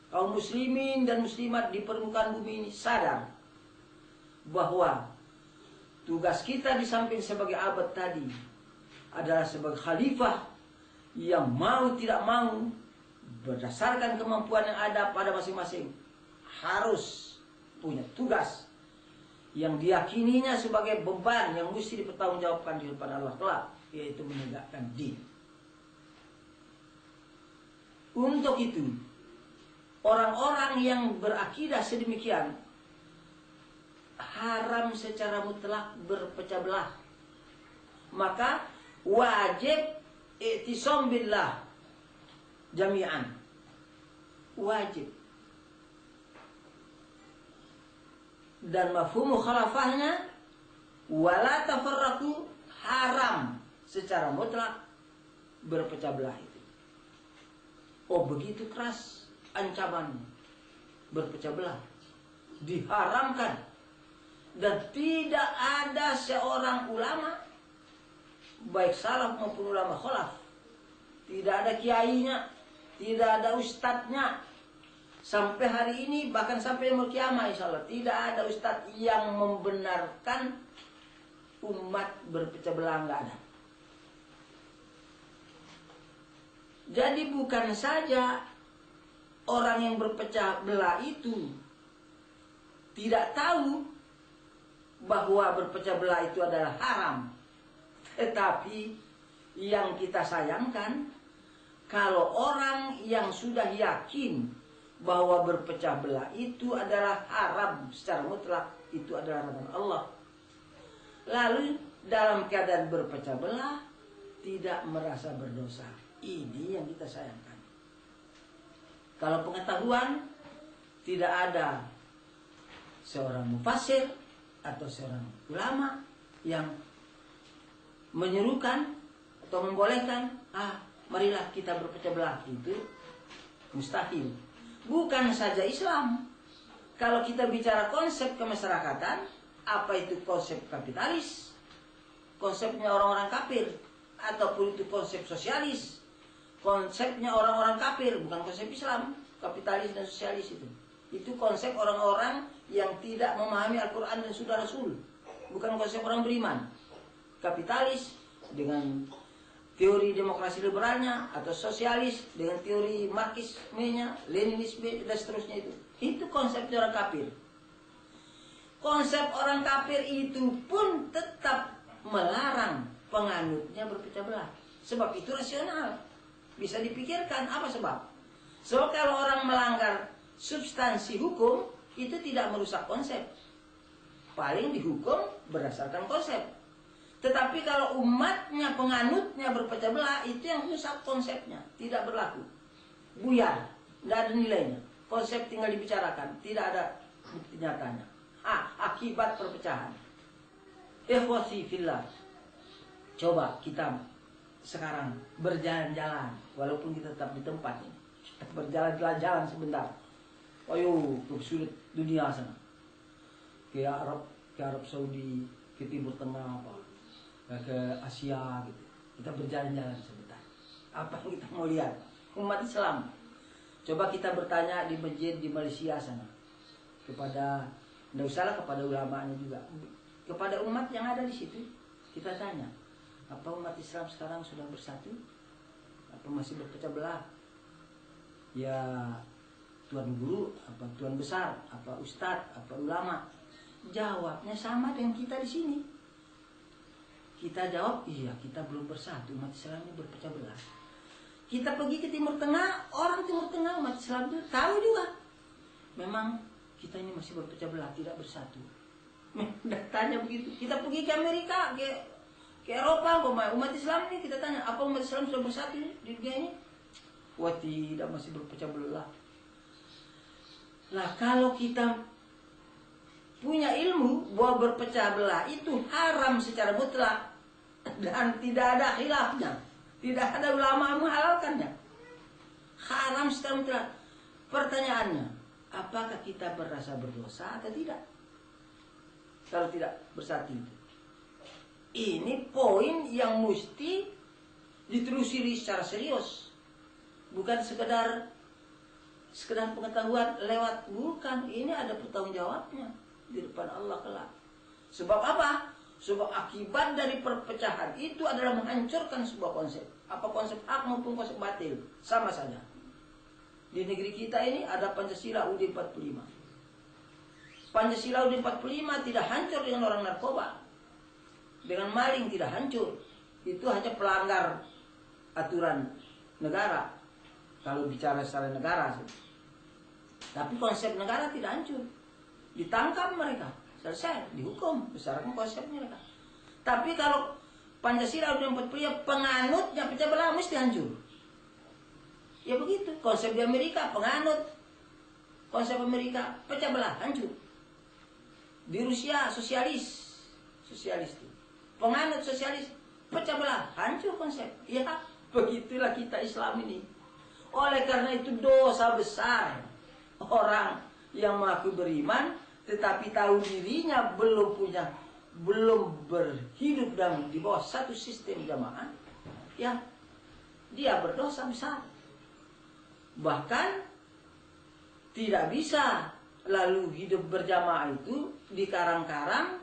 kaum muslimin dan muslimat di permukaan bumi ini sadar bahwa tugas kita di samping sebagai abad tadi adalah sebagai khalifah yang mau tidak mau berdasarkan kemampuan yang ada pada masing-masing harus punya tugas yang diyakininya sebagai beban yang mesti dipertanggungjawabkan di depan Allah kelak, yaitu menegakkan din. Untuk itu, orang-orang yang berakidah sedemikian haram secara mutlak berpecah belah. Maka wajib i'tisam billah jami'an. Wajib. Dan mafhum khalafahnya wala tafarraqu haram secara mutlak berpecah belah itu. Oh, begitu keras ancaman berpecah belah, diharamkan. Dan tidak ada seorang ulama, baik salaf maupun ulama khalaf, tidak ada kiainya, tidak ada ustadznya, sampai hari ini bahkan sampai yaumul kiamah insyaallah tidak ada ustadz yang membenarkan umat berpecah belah, nggak ada. Jadi bukan saja orang yang berpecah belah itu tidak tahu bahwa berpecah belah itu adalah haram, tetapi yang kita sayangkan kalau orang yang sudah yakin bahwa berpecah belah itu adalah haram secara mutlak, itu adalah larangan Allah, lalu dalam keadaan berpecah belah tidak merasa berdosa. Ini yang kita sayangkan. Kalau pengetahuan tidak ada seorang mufassir atau seorang ulama yang menyerukan atau membolehkan, marilah kita berpecah belah, itu mustahil. Bukan saja Islam. Kalau kita bicara konsep kemasyarakatan, apa itu konsep kapitalis, konsepnya orang-orang kafir, ataupun itu konsep sosialis, konsepnya orang-orang kafir, bukan konsep Islam. Kapitalis dan sosialis itu konsep orang-orang yang tidak memahami Al-Quran dan Sunnah Rasul, bukan konsep orang beriman. Kapitalis dengan teori demokrasi liberalnya, atau sosialis dengan teori marxismenya, leninisme dan seterusnya, itu konsep orang kafir. Konsep orang kafir itu pun tetap melarang penganutnya berpecah belah. Sebab itu rasional, bisa dipikirkan. Apa sebab? Sebab kalau orang melanggar substansi hukum itu tidak merusak konsep, paling dihukum berdasarkan konsep. Tetapi kalau umatnya, penganutnya berpecah belah, itu yang rusak konsepnya, tidak berlaku, buyar, tidak ada nilainya. Konsep tinggal dibicarakan, tidak ada bukti nyatanya. Akibat perpecahan. Ikhwati fillah, coba kita sekarang berjalan-jalan, walaupun kita tetap di tempat ini, berjalan-jalan sebentar. Ayo ke sudut dunia sana, ke Arab Saudi, ke Timur Tengah, ke Asia gitu. Kita berjalan-jalan sebentar. Apa yang kita mau lihat? Umat Islam. Coba kita bertanya di masjid di Malaysia sana, kepada, tidak usahlah kepada ulamanya juga, kepada umat yang ada di situ. Kita tanya, apa umat Islam sekarang sudah bersatu? Apa masih berpecah belah? Ya, tuan guru, apa tuan besar, apa ustadz, apa ulama? Jawabnya sama dengan kita di sini. Kita jawab, iya, kita belum bersatu, umat Islam ini berpecah belah. Kita pergi ke Timur Tengah, orang Timur Tengah, umat Islam itu tahu juga, memang kita ini masih berpecah belah, tidak bersatu. Tanya begitu. Kita pergi ke Amerika, ke Eropa, umat Islam ini kita tanya, apa umat Islam sudah bersatu di dunia ini? Wah, tidak, masih berpecah belah. Nah, kalau kita punya ilmu bahwa berpecah belah itu haram secara mutlak dan tidak ada khilafnya, tidak ada ulama menghalalkannya, haram secara mutlak. Pertanyaannya, apakah kita berasa berdosa atau tidak kalau tidak bersatu itu? Ini poin yang mesti ditelusuri secara serius, bukan sekedar sekedar pengetahuan lewat, bukan. Ini ada pertanggungjawabnya di depan Allah kelak. Sebab apa? Sebab akibat dari perpecahan itu adalah menghancurkan sebuah konsep. Apa konsep hak maupun konsep batil, sama saja. Di negeri kita ini ada Pancasila UUD 45. Pancasila UUD 45 tidak hancur dengan orang narkoba, dengan maling tidak hancur. Itu hanya pelanggar aturan negara. Kalau bicara secara negara sih. Tapi konsep negara tidak hancur. Ditangkap mereka, selesai, dihukum berdasarkan konsep mereka. Tapi kalau Pancasila UUD 45 penganutnya pecah belah, mesti hancur. Ya begitu, konsep di Amerika penganut konsep Amerika pecah belah, hancur. Di Rusia sosialis itu. Penganut sosialis pecah belah, hancur konsep. Ya, begitulah kita Islam ini. Oleh karena itu dosa besar orang yang mengaku beriman tetapi tahu dirinya belum berhidup dan di bawah satu sistem jamaah, ya dia berdosa besar. Bahkan tidak bisa lalu hidup berjamaah itu di karang-karang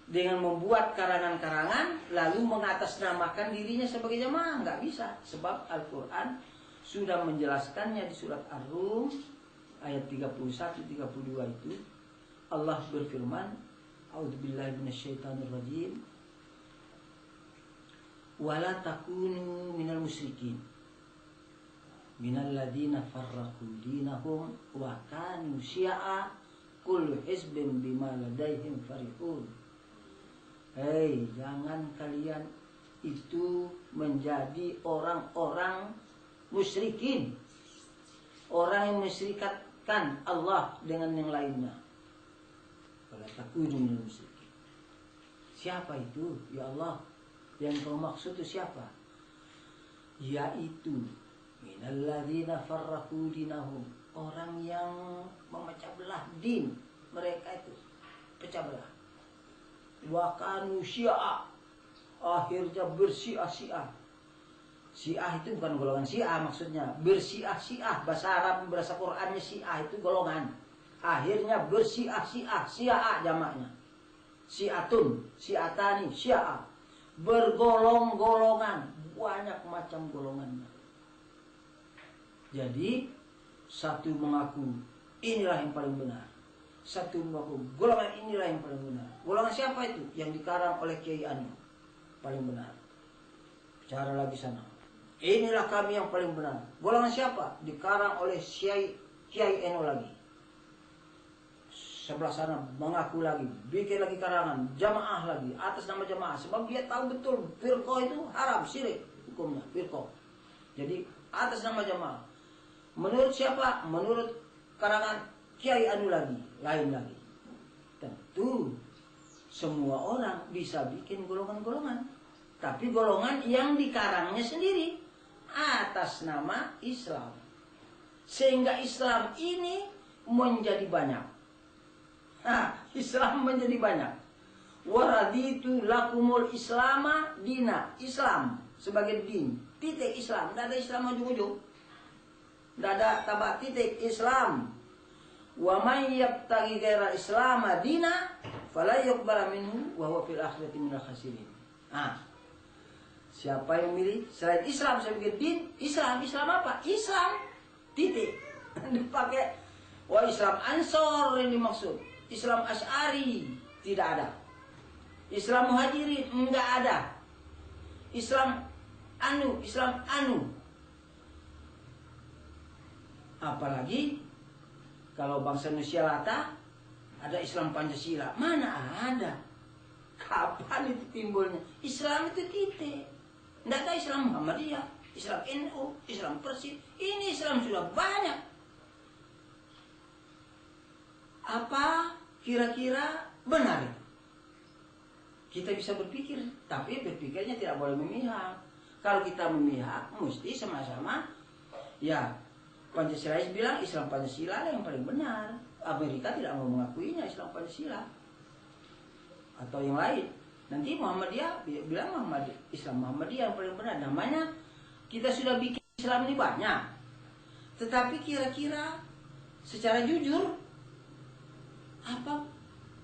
dengan membuat karangan-karangan lalu mengatasnamakan dirinya sebagai jamaah. Nggak bisa, sebab Al-Quran sudah menjelaskannya di surat Ar-Rum ayat 31-32 itu. Allah berfirman, A'udzubillahi minasyaitonirrajim, wala takunu minal musyrikin minal ladzina farraqu dinahum wa kanu syi'a kullu hizbin bima ladaihim farihun. Hei, jangan kalian itu menjadi orang-orang musyrikin, orang yang mensyirikatkan Allah dengan yang lainnya. Wala takunu minal musyrikin. Siapa itu? Ya Allah, yang kau maksud itu siapa? Yaitu minalladzina farraqu dinahum, orang yang memecah belah din mereka itu, pecah belah. Wa kanu syi'a, akhirnya bersyiah-syiah. Syiah itu bukan golongan Syiah maksudnya, bersyiah-syiah. Bahasa Arab, bahasa Qur'annya Syiah itu golongan. Akhirnya bersyiah-syiah, Syiah jamaknya. Syiatun, syiatani, Syiah. Bergolong-golongan, banyak macam golongannya. Jadi satu mengaku inilah yang paling benar, satu mengaku golongan inilah yang paling benar. Golongan siapa itu? Yang dikarang oleh Kiai Anu, paling benar. Bicara lagi sana, inilah kami yang paling benar. Golongan siapa? Dikarang oleh Kiai Anu lagi. Sebelah sana mengaku lagi, bikin lagi karangan, jamaah lagi, atas nama jamaah. Sebab dia tahu betul firqah itu haram, syirik hukumnya, firqah. Jadi atas nama jamaah. Menurut siapa? Menurut karangan Kiai Anu lagi, lain lagi. Tentu semua orang bisa bikin golongan-golongan, tapi golongan yang dikarangnya sendiri atas nama Islam, sehingga Islam ini menjadi banyak. Islam menjadi banyak. Waraditu lakumul islama dina, Islam sebagai din, titik Islam. Tidak ada Islam ujung-ujung, tidak ada tabak titik Islam. Wa may yabtaghi ghaira Islam dina fala yuqbal minhu wa huwa fil akhirati minal khasirin. Siapa yang milih selain Islam sebagai din, Islam apa? Islam titik. Dipakai Islam Ansor yang dimaksud. Islam Asy'ari tidak ada. Islam Muhajirin enggak ada. Islam anu. Apalagi kalau bangsa Nusyalata ada Islam Pancasila. Mana ada? Kapan itu timbulnya? Islam itu titik. Tidak ada Islam Muhammadiyah, Islam NU, Islam Persib. Ini Islam sudah banyak. Apa kira-kira benar itu? Kita bisa berpikir, tapi berpikirnya tidak boleh memihak. Kalau kita memihak, mesti sama-sama. Ya, Pancasila bilang Islam Pancasila yang paling benar. Amerika tidak mau mengakuinya Islam Pancasila atau yang lain. Nanti Muhammadiyah bilang Islam Muhammadiyah yang paling benar. Namanya kita sudah bikin Islam ini banyak. Tetapi kira-kira secara jujur, apa